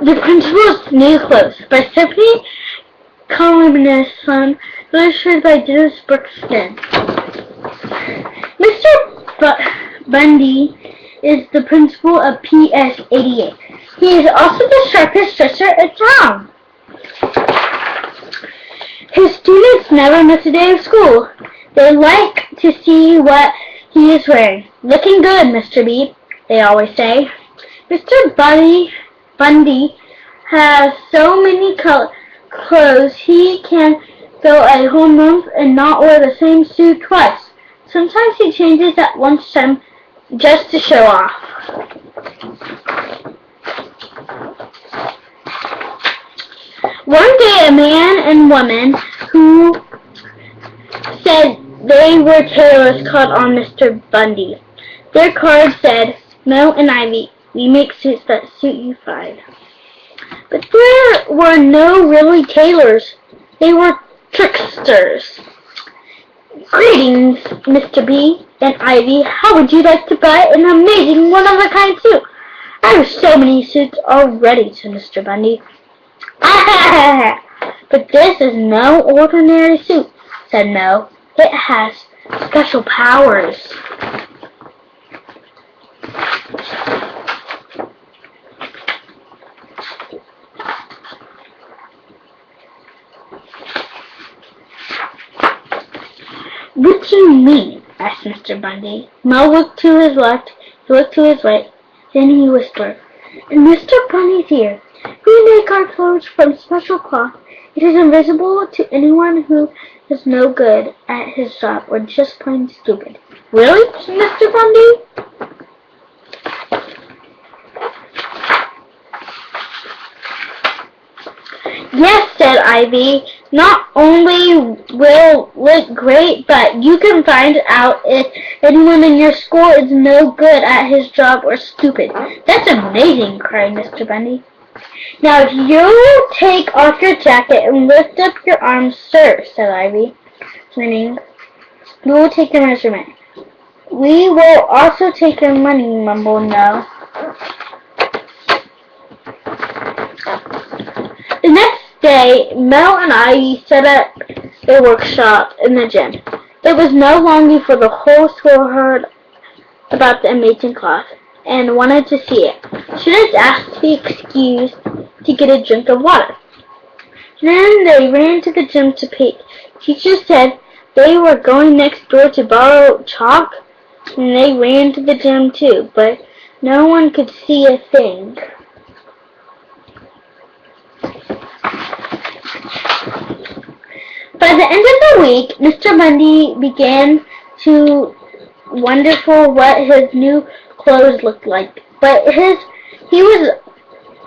The Principal's New Clothes by Stephanie Collinson, illustrated by Dennis Brookston. Mr. Bundy is the principal of PS 88. He is also the sharpest dresser in town. His students never miss a day of school. They like to see what he is wearing. Looking good, Mr. B, they always say. Mr. Bundy has so many clothes he can go a whole month and not wear the same suit twice. Sometimes he changes at lunchtime just to show off. One day a man and woman who said they were tailors called on Mr. Bundy. Their card said, "Mo and Ivy, we make suits that suit you fine." But there were no really tailors. They were tricksters. "Greetings, Mr. B and Ivy. How would you like to buy an amazing one-of-a-kind suit?" "I have so many suits already," said Mr. Bundy. "But this is no ordinary suit," said Mo. "It has special powers." "What do you mean?" asked Mr. Bundy. Mo looked to his left, he looked to his right, then he whispered, "In Mr. Bundy's ear, we make our clothes from special cloth. It is invisible to anyone who is no good at his job or just plain stupid." "Really?" said Mr. Bundy. "Yes," said Ivy. "Not only will look great, but you can find out if anyone in your school is no good at his job or stupid." "That's amazing," cried Mr. Bundy. "Now if you'll take off your jacket and lift up your arms, sir," said Ivy, grinning, "we will take your measurement." "We will also take your money," mumbled Mo. The next day, Mo and Ivy set up a workshop in the gym. It was not long before the whole school heard about the amazing cloth and wanted to see it. Students asked to be excused to get a drink of water. Then they ran to the gym to peek. Teachers said they were going next door to borrow chalk, and they ran to the gym too, but no one could see a thing. By the end of the week, Mr. Bundy began to wonder what his new clothes looked like, but he was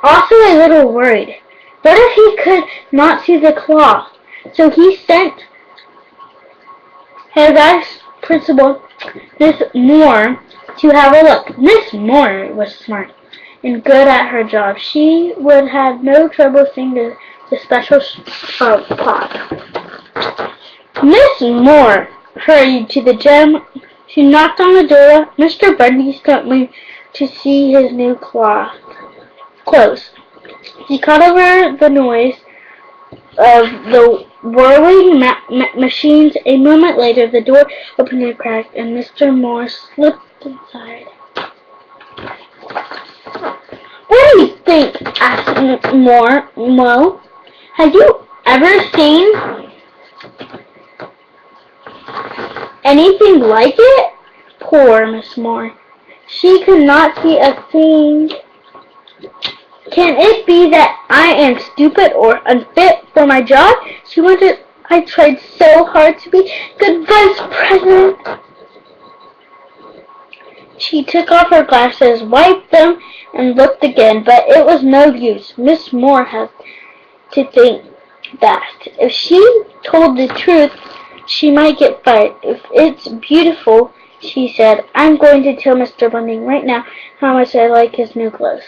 also a little worried. What if he could not see the cloth? So he sent his vice principal, Miss Moore, to have a look. Miss Moore was smart and good at her job. She would have no trouble seeing the special cloth. Miss Moore hurried to the gym. She knocked on the door. Mr. Bundy sent me to see his new clothes. He caught over the noise of the whirling machines. A moment later, the door opened a crack, and Mr. Moore slipped inside. "What do you think?" asked Mo. "Have you ever seen anything like it?" Poor Miss Moore. She could not see a thing. "Can it be that I am stupid or unfit for my job?" she wondered. "I tried so hard to be good vice president." She took off her glasses, wiped them, and looked again, but it was no use. Miss Moore had to think fast. If she told the truth, she might get fired. "If it's beautiful," she said, "I'm going to tell Mr. Bundy right now how much I like his new clothes."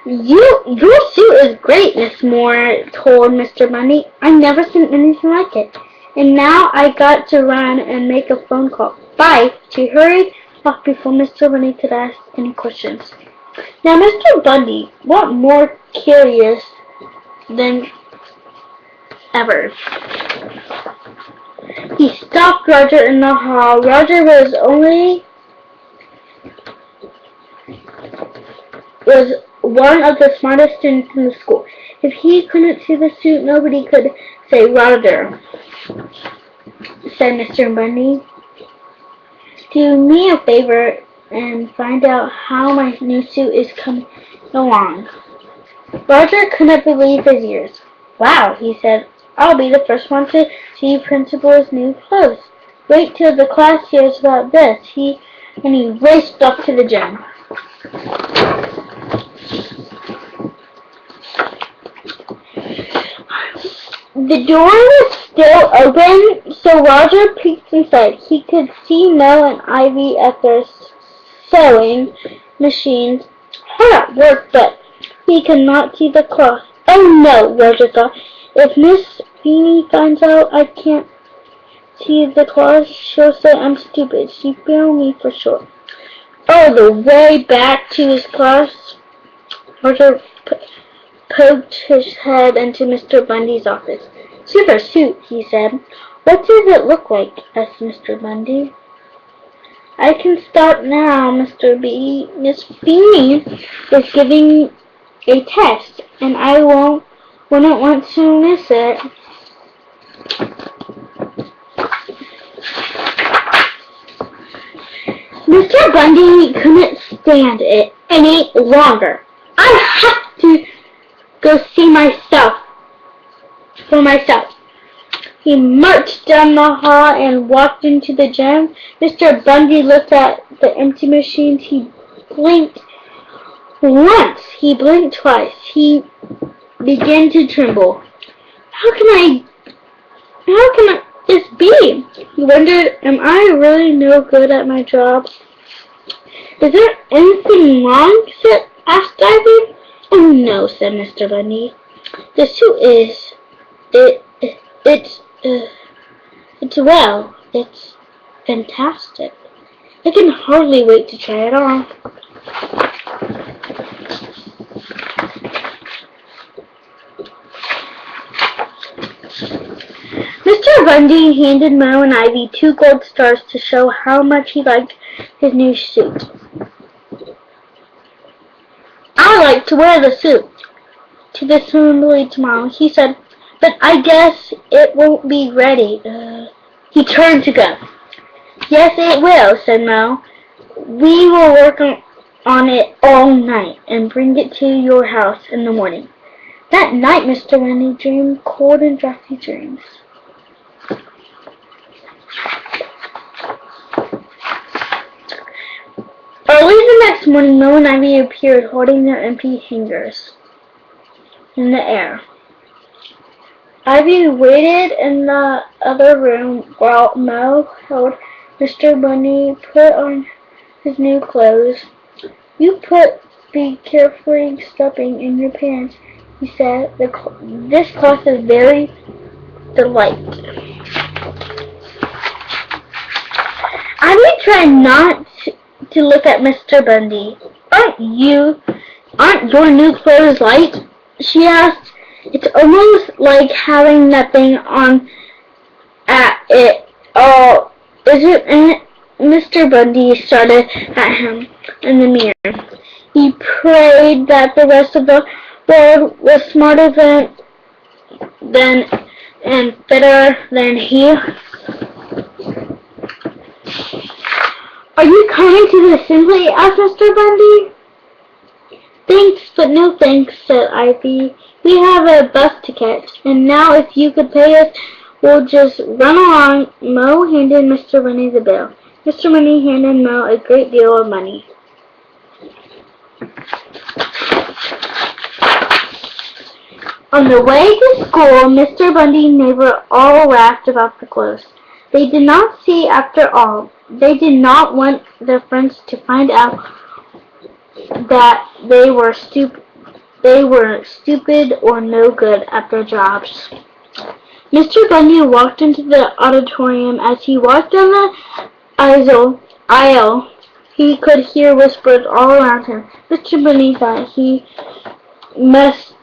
Your suit is great," Miss Moore told Mr. Bundy. "I've never seen anything like it. And now I got to run and make a phone call. Bye. She hurried off before Mr. Bunny could ask any questions. Now Mr. Bunny, what more curious than ever, he stopped Roger in the hall. Roger was one of the smartest students in the school. If he couldn't see the suit, nobody could say, "Roger," said Mr. Bunny, "do me a favor and find out how my new suit is coming along." Roger couldn't believe his ears. "Wow," he said, "I'll be the first one to see Principal's new clothes. Wait till the class hears about this." And he raced off to the gym. The door was still open, so Roger peeked inside. He could see Mel and Ivy at their sewing machines hard at work, but he could not see the cloth. "Oh no," Roger thought. "If Miss Beanie finds out I can't see the cloth, she'll say I'm stupid. She failed me for sure." All the way back to his class, Roger poked his head into Mr. Bundy's office. "Super suit," he said. "What does it look like?" asked Mr. Bundy. "I can start now, Mr. B. Miss Beanie is giving a test, and I wouldn't want to miss it." Mr. Bundy couldn't stand it any longer. "I have to go see for myself." He marched down the hall and walked into the gym. Mr. Bundy looked at the empty machines. He blinked once. He blinked twice. He began to tremble. How can this be?" He wondered, "Am I really no good at my job?" "Is there anything wrong?" asked Ivy. "Oh no," said Mr. Bundy. "The suit is it's fantastic. I can hardly wait to try it on." Mr. Bundy handed Mo and Ivy 2 gold stars to show how much he liked his new suit. "I like to wear the suit to the assembly tomorrow," he said, "but I guess it won't be ready." He turned to go. "Yes, it will," said Mo. "We will work on it all night and bring it to your house in the morning." That night Mr. Bundy dreamed cold and drafty dreams. Early the next morning, Mo and Ivy appeared holding their empty hangers in the air. Ivy waited in the other room while Mo held Mr. Bundy put on his new clothes. "You be carefully stepping in your pants," he said. "This cloth is very delicate." Ivy tried not to look at Mr. Bundy. Aren't your new clothes light?" she asked. "It's almost like having nothing on at it all, isn't it?" Mr. Bundy started at him in the mirror. He prayed that the rest of the world was smarter than and better than he. "Are you coming to the assembly?" asked Mr. Bundy. "Thanks, but no thanks," said Ivy. "We have a bus to catch, and now if you could pay us, we'll just run along." Mo handed Mr. Bundy the bill. Mr. Bundy handed Mo a great deal of money. On the way to school, Mr. Bundy and neighbor all laughed about the clothes. They did not see, after all. They did not want their friends to find out that they were stupid or no good at their jobs. Mr. Bunny walked into the auditorium. As he walked down the aisle, he could hear whispers all around him. Mr. Bunny thought he must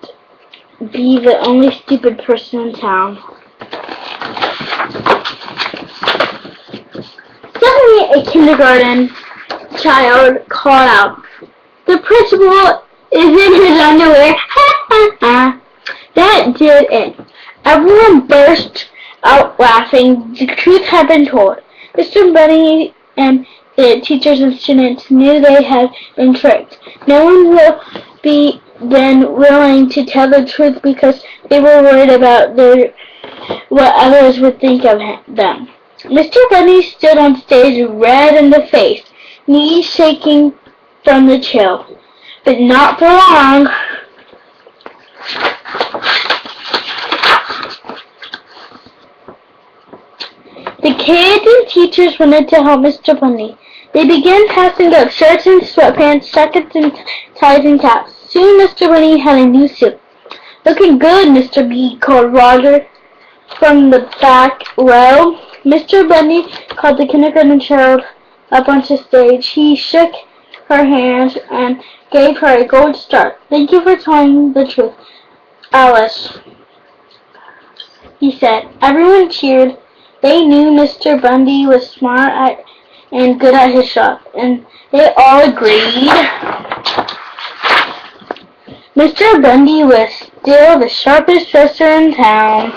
be the only stupid person in town. Suddenly, a kindergarten child called out, "The principal is in his underwear!" That did it. Everyone burst out laughing. The truth had been told. Mr. Bunny and the teachers and students knew they had been tricked. No one will be then willing to tell the truth because they were worried about what others would think of them. Mr. Bunny stood on stage red in the face, knees shaking from the chill. But not for long. The kids and teachers wanted to help Mr. Bunny. They began passing out shirts and sweatpants, jackets and ties and caps. Soon Mr. Bunny had a new suit. "Looking good, Mr. B," called Roger from the back row. Mr. Bunny called the kindergarten child up onto stage. He shook her hand and gave her a gold star. "Thank you for telling the truth, Alice," he said. Everyone cheered. They knew Mr. Bundy was smart and good at his job, and they all agreed Mr. Bundy was still the sharpest dresser in town.